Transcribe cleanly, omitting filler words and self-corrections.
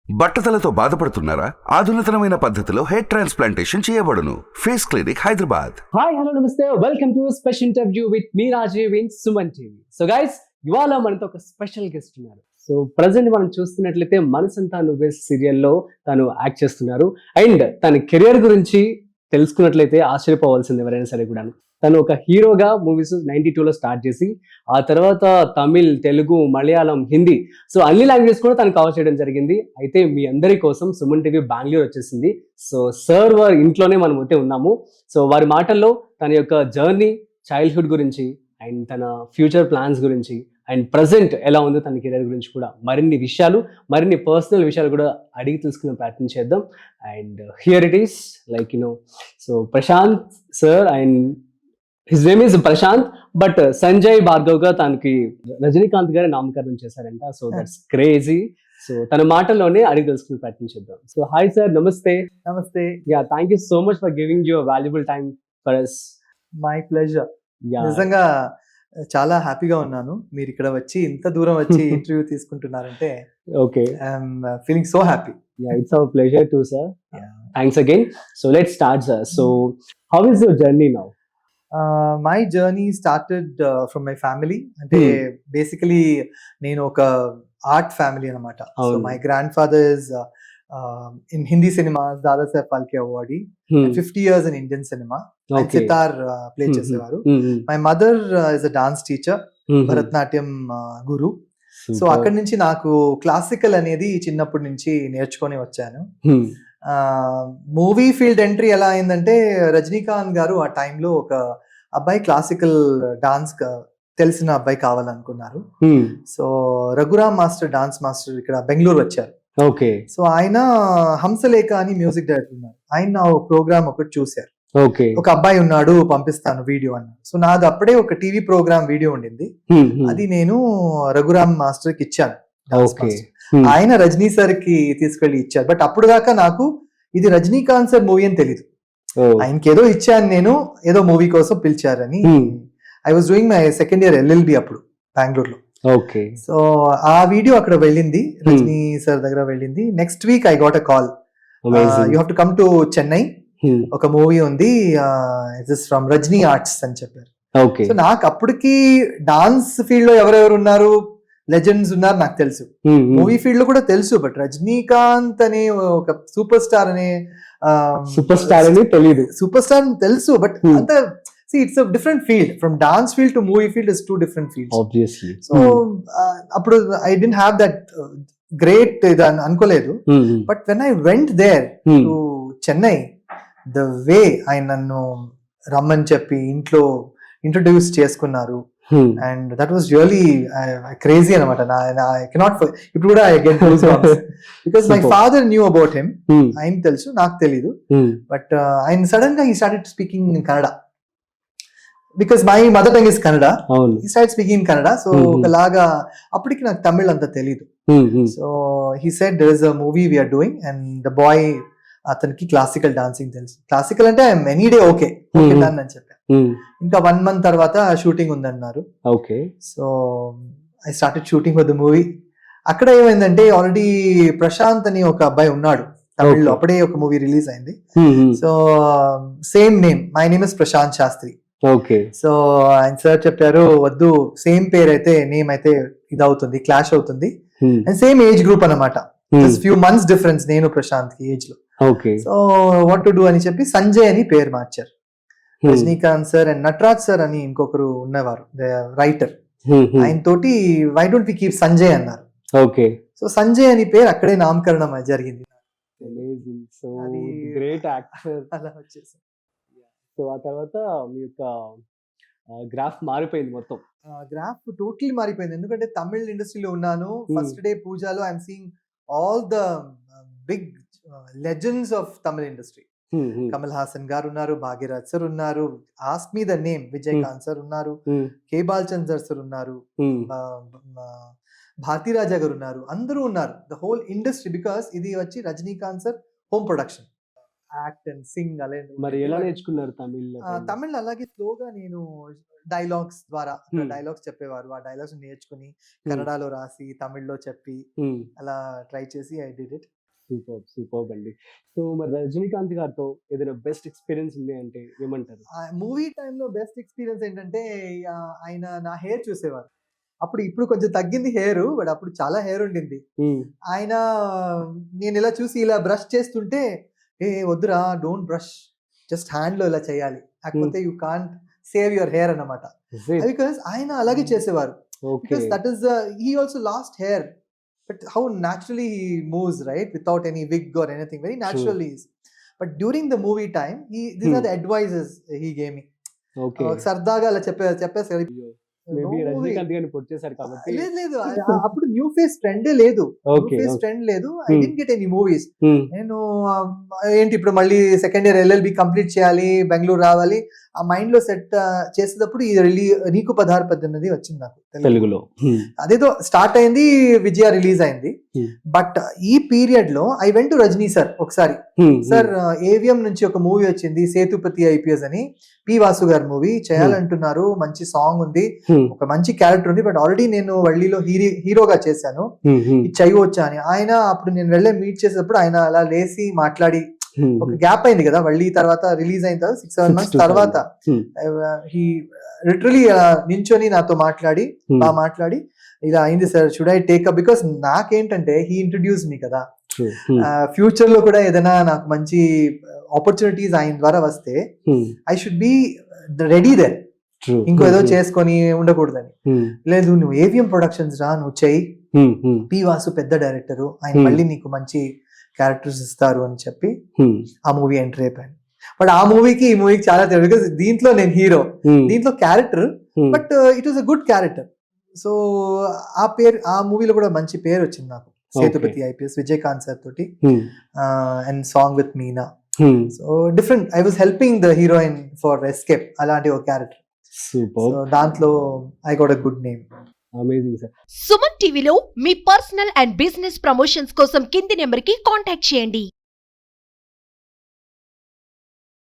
బట్టతలతో బాధపడుతున్నారా? ఆధునితనమైన పద్ధతిలో హెయిర్ ట్రాన్స్ప్లాంటేషన్ చేయబడును. Face clinic, Hyderabad. Hi hello నమస్తే, welcome to special interview with me Rajeev in Suman TV. So guys, ఇవాళ మనతో ఒక స్పెషల్ గెస్ట్ ఉన్నారు. సో ప్రజెంట్ మనం చూస్తున్నట్లయితే మనసంతా నువ్వే సీరియల్లో తను యాక్ట్ చేస్తున్నారు. అండ్ తన కెరియర్ గురించి తెలుసుకున్నట్లయితే ఆశ్చర్యపోవాల్సింది ఎవరైనా సరే కూడా. తను ఒక హీరోగా మూవీస్ 92లో స్టార్ట్ చేసి ఆ తర్వాత తమిళ్, తెలుగు, మలయాళం, హిందీ, సో అన్ని లాంగ్వేజెస్ కూడా తను కవర్ చేయడం జరిగింది. అయితే మీ అందరి కోసం సుమన్ టీవీ బెంగళూరు వచ్చేసింది. సో సార్ వారి ఇంట్లోనే మనం అయితే ఉన్నాము. సో వారి మాటల్లో తన యొక్క జర్నీ, చైల్డ్హుడ్ గురించి అండ్ తన ఫ్యూచర్ ప్లాన్స్ గురించి అండ్ ప్రజెంట్ ఎలా ఉందో తన కెరీర్ గురించి కూడా మరిన్ని విషయాలు, మరిన్ని పర్సనల్ విషయాలు కూడా అడిగి తెలుసుకునే ప్రయత్నం చేద్దాం. And here it is like so Prashanth sir, and his name is Prashanth, but Sanjay Bhargav గా తనకి రజనీకాంత్ గారి నామకరణం చేశారంట. So that's crazy. సో తన మాటల్లోనే అడిగి తెలుసుకునే ప్రయత్నం చేద్దాం. సో హాయ్ సార్, నమస్తే. నమస్తే. Yeah, thank you so much for giving your valuable time for us. My pleasure. Yeah, నిజంగా చాలా హ్యాపీగా ఉన్నాను. మీరు ఇక్కడ వచ్చి ఇంత దూరం వచ్చి ఇంటర్వ్యూ తీసుకుంటున్నారంటే okay. I'm feeling so happy. Yeah, it's our pleasure to sir. Thanks again. So let's start sir. So how is your journey now? My journey started from my family. అంటే బేసికలీ నేను ఒక art family అనమాట. So my grand father is in Hindi cinemas Dadasaheb Phalke awardee, 50 years in Indian cinema. Sitar play చేసేవారు. My mother is a dance teacher, Bharatanatyam guru. So అక్కడి నుంచి నాకు classical అనేది చిన్నప్పటి నుంచి నేర్చుకొని వచ్చాను. మూవీ ఫీల్డ్ ఎంట్రీ ఎలా అయిందంటే, రజనీకాంత్ గారు ఆ టైంలో ఒక అబ్బాయి క్లాసికల్ డాన్స్ తెలిసిన అబ్బాయి కావాలనుకున్నారు. So Raghuram master, dance master ఇక్కడ బెంగళూరు వచ్చారు. ఓకే. సో ఆయన హంసలేఖ అని మ్యూజిక్ డైరెక్టర్ ఉన్నారు. ఆయన నా ప్రోగ్రామ్ ఒకటి చూశారు. ఓకే. ఒక అబ్బాయి ఉన్నాడు, పంపిస్తాను వీడియో అన్నారు. సో నాది అప్పుడే ఒక టీవీ ప్రోగ్రామ్ వీడియో ఉండింది. అది నేను రఘురామ్ మాస్టర్ కి ఇచ్చాను. ఆయన రజనీ సార్ కి తీసుకెళ్లి ఇచ్చారు. బట్ అప్పుడు దాకా నాకు ఇది రజనీకాంత్ సార్ మూవీ అని తెలీదు. ఆయనకి ఏదో ఇచ్చాను నేను, ఏదో మూవీ కోసం పిలిచారని. I was doing my second year LLB అప్పుడు బెంగళూరులో. ఓకే. సో ఆ వీడియో అక్కడ వెళ్ళింది, రజనీ సార్ దగ్గర వెళ్ళింది. Next week I got a call, you have to come to Chennai, ఒక మూవీ ఉంది, it is from Rajini arts అని చెప్పారు. సో నాకు అప్పటికి డాన్స్ ఫీల్డ్ లో ఎవరెవరు ఉన్నారు, లెజెండ్స్ ఉన్నారు నాకు తెలుసు, మూవీ ఫీల్డ్ లో కూడా తెలుసు. బట్ రజనీకాంత్ అనే ఒక సూపర్ స్టార్ అని తెలియదు. సూపర్ స్టార్ అని తెలుసు, బట్ అంత it's a different field. From dance field to movie field is 2 different fields. Obviously. So అప్పుడు I don't have that great ఇది అనుకోలేదు. But when I went there to Chennai, the way ఆయన నన్ను రమ్మని చెప్పి ఇంట్లో ఇంట్రొడ్యూస్ చేసుకున్నారు. And that was really crazy అనమాట. ఐ కెనాట్, ఇప్పుడు కూడా I get goose bumps because my father knew about him. ఆయన తెలుసు, నాకు తెలీదు. బట్ ఆయన సడన్ గా he started speaking in Kannada because my mother tongue is Kannada. He started speaking in Kannada. So ఒకలాగా అప్పటికి నాకు తమిళ్ అంత తెలీదు. So he said there is a movie we are doing and the boy, అతనికి క్లాసికల్ డాన్సింగ్ తెలుసు. క్లాసికల్ అంటే ఎనీ డే ఓకే డన్ అని చెప్పాను. ఇంకా 1 month తర్వాత షూటింగ్ ఉందన్నారు. Okay. So I started shooting for the movie. అక్కడ ఏమైందంటే, ఆల్రెడీ ప్రశాంత్ అని ఒక అబ్బాయి ఉన్నాడు తమిళ్లో, అప్పుడే ఒక మూవీ రిలీజ్ అయింది. So same name, my name is Prashanth Shastri. Okay. So ఆయన సార్ చెప్పారు, వద్దు సేమ్ పేరు అయితే నేమ్ అయితే ఇదవుతుంది, క్లాష్ అవుతుంది. అండ్ సేమ్ ఏజ్ గ్రూప్ అనమాట, ఫ్యూ మంత్స్ డిఫరెన్స్ నేను ప్రశాంత్ కి ఏజ్ లో. Okay. So what to do అని చెప్పి సంజయ్ అని పేరు మార్చారు. Rajinikanth sir and Nataraj sir అని ఇంకొకరు ఉన్నవారు, రైటర్, ఆయన తోటి why don't we keep Sanjay అన్నారు. ఓకే. సో సంజయ్ అని పేరు అక్కడే నామకరణం జరిగింది. సో గ్రేట్ యాక్టర్ అలా వచ్చేసి. సో ఆ తర్వాత మీ యొక్క గ్రాఫ్ మారిపోయింది మొత్తం. గ్రాఫ్ టోటలీ మారిపోయింది. ఎందుకంటే తమిళ్ ఇండస్ట్రీలో ఉన్నాను. ఫస్ట్ డే పూజాలో I'm seeing all the big legends of Tamil industry. Kamal Haasan garu ఉన్నారు, భాగ్యరాజ్ సార్ ఉన్నారు, ask me the name, Vijayakanth sir ఉన్నారు, కే బాలచందర్ సార్ ఉన్నారు, భారతీ రాజా గారు ఉన్నారు, అందరూ ఉన్నారు. ద హోల్ ఇండస్ట్రీ, బికాస్ ఇది వచ్చి Rajinikanth sir home production. Act and Singh అలా మరి ఎలా నేర్చుకున్నారు తమిళ్? తమిళ్ అలాగే స్లోగా నేను డైలాగ్స్ ద్వారా Hmm. డైలాగ్స్ చెప్పేవారు, ఆ డైలాగ్స్ నేర్చుకుని కన్నడలో రాసి తమిళ్లో చెప్పి అలా ట్రై చేసి ఐ డిడ్ ఇట్. సూపర్ అండి. సో మరి రజనీకాంత్ గారితో ఏదైనా బెస్ట్ ఎక్స్పీరియన్స్ ఉంది అంటే ఏమంటారు? మూవీ టైంలో బెస్ట్ ఎక్స్పీరియన్స్ ఏంటంటే ఆయన నా హెయిర్ చూసేవారు. ఇప్పుడు కొంచెం తగ్గింది హెయిర్, బట్ అప్పుడు చాలా హెయిర్ ఉండింది. ఆయన నేను ఇలా చూసి ఇలా బ్రష్ చేస్తుంటే వద్దురా డోంట్ బ్రష్, జస్ట్ హ్యాండ్ లో ఇలా చేయాలి, లేకపోతే you can't save your hair అన్నమాట. బికాస్ ఆయన అలాగే చేసేవారు. Because that is he also lost hair, but how naturally he moves, right, without any wig or anything, very naturally is. But during the movie time these are the advices he gave me. సరదాగా అలా చెప్పేసారు. Maybe Rajinikanth గారిని పొడిచేశారు కాబట్టి. లేదు అప్పుడు new face trend లేదు, I didn't get any movies. నేను ఏంటి ఇప్పుడు మళ్ళీ సెకండ్ ఇయర్ LLB కంప్లీట్ చేయాలి, బెంగళూరు రావాలి, ఆ మైండ్ లో సెట్ చేసేటప్పుడు నీకు 16-18 వచ్చింది నాకు తెలుగులో. అదేదో స్టార్ట్ అయింది, విజయ రిలీజ్ అయింది. బట్ ఈ పీరియడ్ లో I went to Rajini sir ఒకసారి. సార్ AVM నుంచి ఒక మూవీ వచ్చింది సేతుపతి IPS అని, పి వాసు గారి మూవీ చేయాలంటున్నారు, మంచి సాంగ్ ఉంది, ఒక మంచి క్యారెక్టర్ ఉంది, బట్ ఆల్రెడీ నేను వల్లీలో హీరోగా చేశాను, ఇది చేయవచ్చా అని. ఆయన అప్పుడు నేను వెళ్ళే మీట్ చేసేటప్పుడు ఆయన అలా లేసి మాట్లాడి, ఒక గ్యాప్ అయింది కదా వల్లి తర్వాత రిలీజ్ అయిన తర్వాత 6-7 months తర్వాత హీ లిటరలీ నించొని నాతో మాట్లాడి ఇలా అయింది sir, should I take up, because నాకేంటంటే హీ ఇంట్రడ్యూస్ మీ కదా, ఫ్యూచర్ లో కూడా ఏదైనా నాకు మంచి ఆపర్చునిటీస్ ఆయన ద్వారా వస్తే I should be ready there, ఇంకో ఏదో చేసుకొని ఉండకూడదని. లేదు నువ్వు AVM ప్రొడక్షన్స్ రా, నువ్వు చెయ్యి, పి వాసు పెద్ద డైరెక్టర్, ఆయన మళ్ళీ నీకు మంచి క్యారెక్టర్స్ ఇస్తారు అని చెప్పి ఆ మూవీ ఎంటర్ అయిపోయాను. బట్ ఆ మూవీకి ఈ మూవీకి చాలా తేడా, బికాస్ దీంట్లో నేను హీరో, దీంట్లో character, but it was a good character. So ఆ మూవీలో కూడా మంచి పేరు వచ్చింది నాకు, సేతుపతి IPS, విజయకాంత్ సార్ తోటి, and song with Meena. So different, I was helping the heroine for escape, అలాంటి ఒక క్యారెక్టర్. దాంట్లో I got a good name. Amazing sir. Suman టీవీలో మీ పర్సనల్ అండ్ బిజినెస్ ప్రమోషన్స్ కోసం కింది నెంబర్కి కాంటాక్ట్ చేయండి.